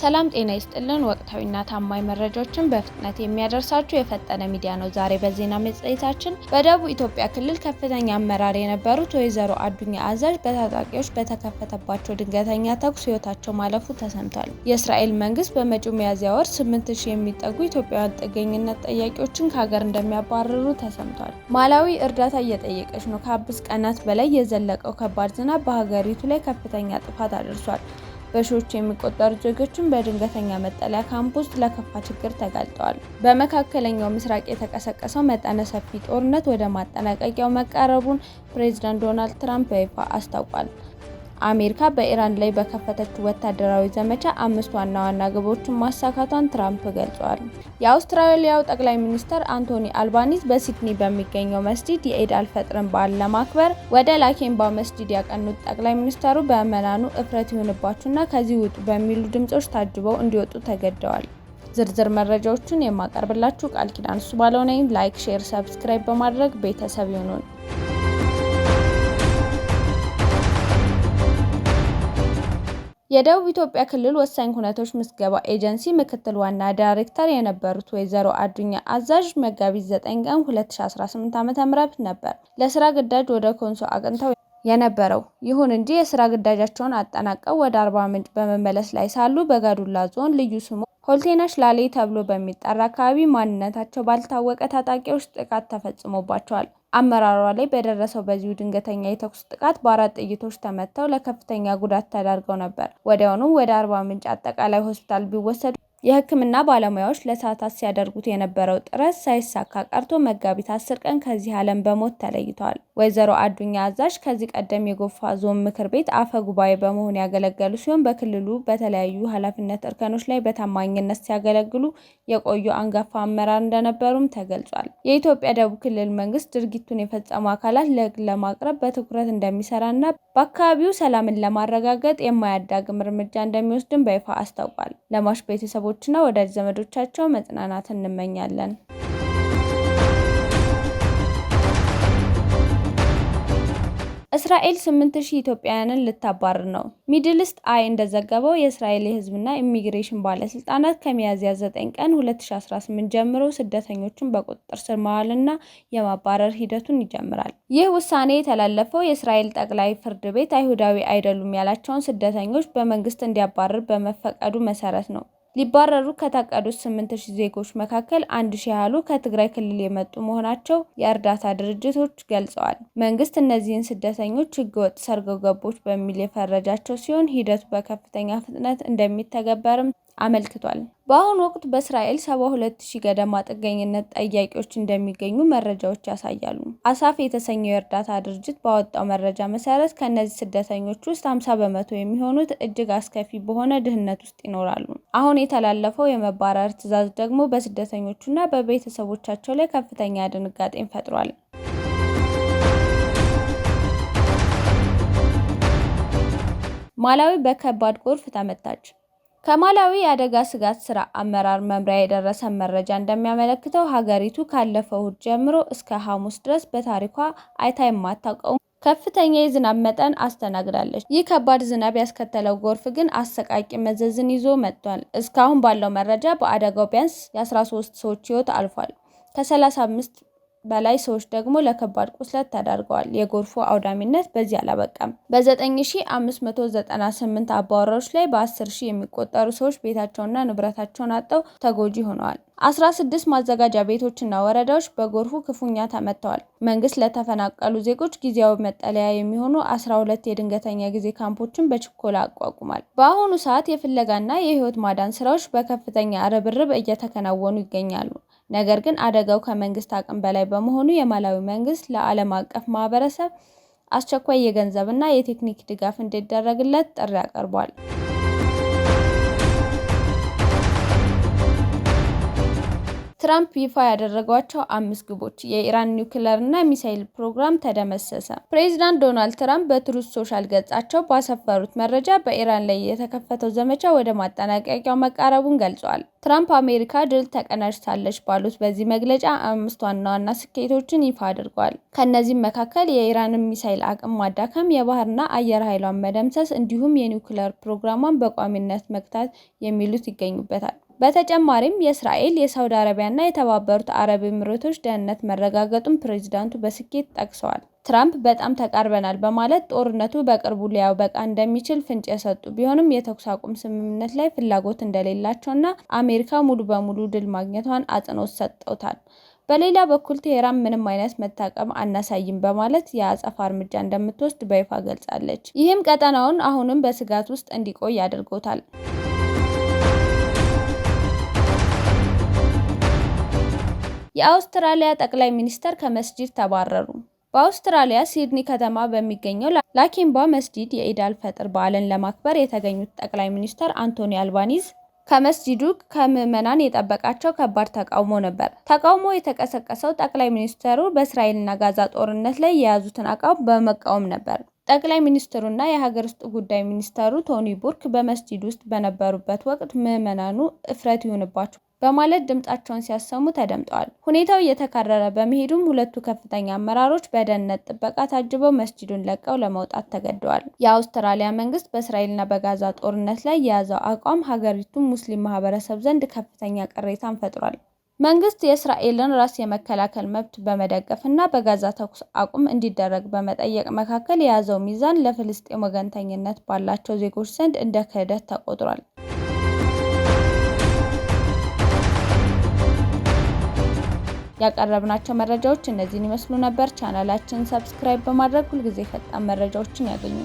ሰላም ጤና ይስጥልን። ወቅታዊና ታማኝ መረጃዎችን በፍጥነት የሚያደርሳችሁ የፈጠነ ሚዲያ ነው። ዛሬ በዜና መጽሔታችን በደቡብ ኢትዮጵያ ክልል ከፍተኛ አመራር የነበሩት ወይዘሮ አዱኛ አዛዥ በታጣቂዎች በተከፈተባቸው ድንገተኛ ተኩስ ሕይወታቸው ማለፉ ተሰምቷል። የእስራኤል መንግስት በመጪው ሚያዝያ ወር 8000 የሚጠጉ ኢትዮጵያውያን ጥገኝነት ጠያቂዎችን ከሀገር እንደሚያባርሩ ተሰምቷል። ማላዊ እርዳታ እየጠየቀች ነው። ከ5 ቀናት በላይ የዘለቀው ከባድ ዝናብ በሀገሪቱ ላይ ከፍተኛ ጥፋት አድርሷል። በሺዎች የሚቆጠሩ ዜጎችን በድንገተኛ መጠለያ ካምፕ ውስጥ ለከፋ ችግር ተጋልጠዋል። በመካከለኛው ምስራቅ የተቀሰቀሰው መጠነ ሰፊ ጦርነት ወደ ማጠናቀቂያው መቃረቡን ፕሬዝዳንት ዶናልድ ትራምፕ በይፋ አስታውቋል። አሜሪካ በኢራን ላይ በከፈተችው ወታደራዊ ዘመቻ 5 ዋና ዋና ግቦችን ማሳካቷን ትራምፕ ገልጸዋል። የአውስትራሊያው ጠቅላይ ሚኒስትር አንቶኒ አልባኒዝ በሲድኒ በሚገኘው መስጂድ የኢድ አልፈጥርን በዓል ለማክበር ወደ ላኬምባ መስጂድ ያቀኑት ጠቅላይ ሚኒስትሩ በምዕመናኑ እፍረት ይሁንባችሁና ከዚህ ውጡ በሚሉ ድምጾች ታጅበው እንዲወጡ ተገደዋል። ዝርዝር መረጃዎችን የማቀርብላችሁ ቃል ኪዳን እሱ ባለው ነኝ። ላይክ፣ ሼር፣ ሰብስክራይብ በማድረግ ቤተሰብ ይሁኑን። የደቡብ ኢትዮጵያ ክልል ወሳኝ ኩነቶች ምዝገባ ኤጀንሲ ምክትል ዋና ዳይሬክተር የነበሩት ወይዘሮ አዱኛ አዛዥ መጋቢት 9 ቀን 2018 ዓ.ም ነበር ለስራ ግዳጅ ወደ ኮንሶ አቅንተው የነበረው። ይሁን እንጂ የስራ ግዳጃቸውን አጠናቀው ወደ አርባ ምንጭ በመመለስ ላይ ሳሉ በጋዱላ ዞን ልዩ ስሙ ሆልቴና ሽላሌ ተብሎ በሚጠራ አካባቢ ማንነታቸው ባልታወቀ ታጣቂዎች ጥቃት ተፈጽሞባቸዋል። አመራሯ ላይ በደረሰው በዚሁ ድንገተኛ የተኩስ ጥቃት በ4 ጥይቶች ተመተው ለከፍተኛ ጉዳት ተዳርገው ነበር። ወዲያውኑ ወደ አርባ ምንጭ አጠቃላይ ሆስፒታል ቢወሰዱ የሕክምና ባለሙያዎች ለሰዓታት ሲያደርጉት የነበረው ጥረት ሳይሳካ ቀርቶ መጋቢት 10 ቀን ከዚህ ዓለም በሞት ተለይተዋል። ወይዘሮ አዱኛ አዛዥ ከዚህ ቀደም የጎፋ ዞን ምክር ቤት አፈ ጉባኤ በመሆን ያገለገሉ ሲሆን በክልሉ በተለያዩ ኃላፊነት እርከኖች ላይ በታማኝነት ሲያገለግሉ የቆዩ አንጋፋ አመራር እንደነበሩም ተገልጿል። የኢትዮጵያ ደቡብ ክልል መንግስት ድርጊቱን የፈጸሙ አካላት ለሕግ ለማቅረብ በትኩረት እንደሚሰራና በአካባቢው ሰላምን ለማረጋገጥ የማያዳግም እርምጃ እንደሚወስድም በይፋ አስታውቋል። ለሟች ቤተሰቦችና ወዳጅ ዘመዶቻቸው መጽናናትን እንመኛለን። እስራኤል 8000 ኢትዮጵያውያንን ልታባርር ነው። ሚድል ኢስት አይ እንደዘገበው የእስራኤል የህዝብና ኢሚግሬሽን ባለስልጣናት ከሚያዝያ 9 ቀን 2018 ጀምሮ ስደተኞችን በቁጥጥር ስር ማዋልና የማባረር ሂደቱን ይጀምራል። ይህ ውሳኔ የተላለፈው የእስራኤል ጠቅላይ ፍርድ ቤት አይሁዳዊ አይደሉም ያላቸውን ስደተኞች በመንግስት እንዲያባርር በመፈቀዱ መሰረት ነው። ሊባረሩ ከታቀዱት 8000 ዜጎች መካከል 1000 ያህሉ ከትግራይ ክልል የመጡ መሆናቸው የእርዳታ ድርጅቶች ገልጸዋል። መንግስት እነዚህን ስደተኞች ህገወጥ ሰርጎ ገቦች በሚል የፈረጃቸው ሲሆን ሂደቱ በከፍተኛ ፍጥነት እንደሚተገበርም አመልክቷል። በአሁኑ ወቅት በእስራኤል 72000 ገደማ ጥገኝነት ጠያቂዎች እንደሚገኙ መረጃዎች ያሳያሉ። አሳፍ የተሰኘው የእርዳታ ድርጅት ባወጣው መረጃ መሰረት ከእነዚህ ስደተኞች ውስጥ 50 በመቶ የሚሆኑት እጅግ አስከፊ በሆነ ድህነት ውስጥ ይኖራሉ። አሁን የተላለፈው የመባረር ትዕዛዝ ደግሞ በስደተኞቹና በቤተሰቦቻቸው ላይ ከፍተኛ ድንጋጤን ፈጥሯል። ማላዊ በከባድ ጎርፍ ተመታች። ከማላዊ የአደጋ ስጋት ስራ አመራር መምሪያ የደረሰ መረጃ እንደሚያመለክተው ሀገሪቱ ካለፈው እሁድ ጀምሮ እስከ ሐሙስ ድረስ በታሪኳ አይታ የማታውቀው ከፍተኛ የዝናብ መጠን አስተናግዳለች። ይህ ከባድ ዝናብ ያስከተለው ጎርፍ ግን አሰቃቂ መዘዝን ይዞ መጥቷል። እስካሁን ባለው መረጃ በአደጋው ቢያንስ የ13 ሰዎች ሕይወት አልፏል። ከ35 በላይ ሰዎች ደግሞ ለከባድ ቁስለት ተዳርገዋል። የጎርፉ አውዳሚነት በዚህ አላበቃም። በ9598 አባወራዎች ላይ በ10000 የሚቆጠሩ ሰዎች ቤታቸውንና ንብረታቸውን አጥተው ተጎጂ ሆነዋል። 16 ማዘጋጃ ቤቶችና ወረዳዎች በጎርፉ ክፉኛ ተመተዋል። መንግስት ለተፈናቀሉ ዜጎች ጊዜያዊ መጠለያ የሚሆኑ 12 የድንገተኛ ጊዜ ካምፖችን በችኮላ አቋቁሟል። በአሁኑ ሰዓት የፍለጋና የህይወት ማዳን ስራዎች በከፍተኛ ርብርብ እየተከናወኑ ይገኛሉ። ነገር ግን አደጋው ከመንግስት አቅም በላይ በመሆኑ የማላዊ መንግስት ለዓለም አቀፍ ማህበረሰብ አስቸኳይ የገንዘብና የቴክኒክ ድጋፍ እንዲደረግለት ጥሪ አቅርቧል። ትራምፕ ይፋ ያደረጓቸው 5 ግቦች። የኢራን ኒውክሌርና ሚሳኤል ፕሮግራም ተደመሰሰ። ፕሬዚዳንት ዶናልድ ትራምፕ በትሩዝ ሶሻል ገጻቸው ባሰፈሩት መረጃ በኢራን ላይ የተከፈተው ዘመቻ ወደ ማጠናቀቂያው መቃረቡን ገልጸዋል። ትራምፕ አሜሪካ ድል ተቀናጅታለች ባሉት በዚህ መግለጫ 5 ዋና ዋና ስኬቶችን ይፋ አድርገዋል። ከእነዚህም መካከል የኢራንን ሚሳኤል አቅም ማዳከም፣ የባህርና አየር ኃይሏን መደምሰስ እንዲሁም የኒውክሌር ፕሮግራሟን በቋሚነት መግታት የሚሉት ይገኙበታል። በተጨማሪም የእስራኤል፣ የሳውዲ አረቢያና የተባበሩት አረብ ኤሚሬቶች ደህንነት መረጋገጡን ፕሬዚዳንቱ በስኬት ጠቅሰዋል። ትራምፕ በጣም ተቃርበናል በማለት ጦርነቱ በቅርቡ ሊያበቃ እንደሚችል ፍንጭ የሰጡ ቢሆንም የተኩስ አቁም ስምምነት ላይ ፍላጎት እንደሌላቸውና አሜሪካ ሙሉ በሙሉ ድል ማግኘቷን አጽንኦት ሰጥተውታል። በሌላ በኩል ቴህራን ምንም አይነት መታቀብ አናሳይም በማለት የአጸፋ እርምጃ እንደምትወስድ በይፋ ገልጻለች። ይህም ቀጠናውን አሁንም በስጋት ውስጥ እንዲቆይ አድርጎታል። የአውስትራሊያ ጠቅላይ ሚኒስትር ከመስጂድ ተባረሩ። በአውስትራሊያ ሲድኒ ከተማ በሚገኘው ላኪምባ መስጂድ የኢድ አል-ፈጥር በዓልን ለማክበር የተገኙት ጠቅላይ ሚኒስትር አንቶኒ አልባኒዝ ከመስጂዱ ከምዕመናን የጠበቃቸው ከባድ ተቃውሞ ነበር። ተቃውሞ የተቀሰቀሰው ጠቅላይ ሚኒስትሩ በእስራኤልና ጋዛ ጦርነት ላይ የያዙትን አቋም በመቃወም ነበር። ጠቅላይ ሚኒስትሩና የሀገር ውስጥ ጉዳይ ሚኒስትሩ ቶኒ ቡርክ በመስጂድ ውስጥ በነበሩበት ወቅት ምዕመናኑ እፍረት ይሁንባቸው በማለት ድምጻቸውን ሲያሰሙ ተደምጠዋል። ሁኔታው እየተካረረ በመሄዱም ሁለቱ ከፍተኛ አመራሮች በደህንነት ጥበቃ ታጅበው መስጂዱን ለቀው ለመውጣት ተገደዋል። የአውስትራሊያ መንግስት በእስራኤልና በጋዛ ጦርነት ላይ የያዘው አቋም ሀገሪቱን ሙስሊም ማህበረሰብ ዘንድ ከፍተኛ ቅሬታን ፈጥሯል። መንግስት የእስራኤልን ራስ የመከላከል መብት በመደገፍና በጋዛ ተኩስ አቁም እንዲደረግ በመጠየቅ መካከል የያዘው ሚዛን ለፍልስጤም ወገንተኝነት ባላቸው ዜጎች ዘንድ እንደ ክህደት ተቆጥሯል። ያቀረብናቸው መረጃዎች እነዚህን ይመስሉ ነበር። ቻናላችንን ሰብስክራይብ በማድረግ ሁልጊዜ ፈጣን መረጃዎችን ያገኙ።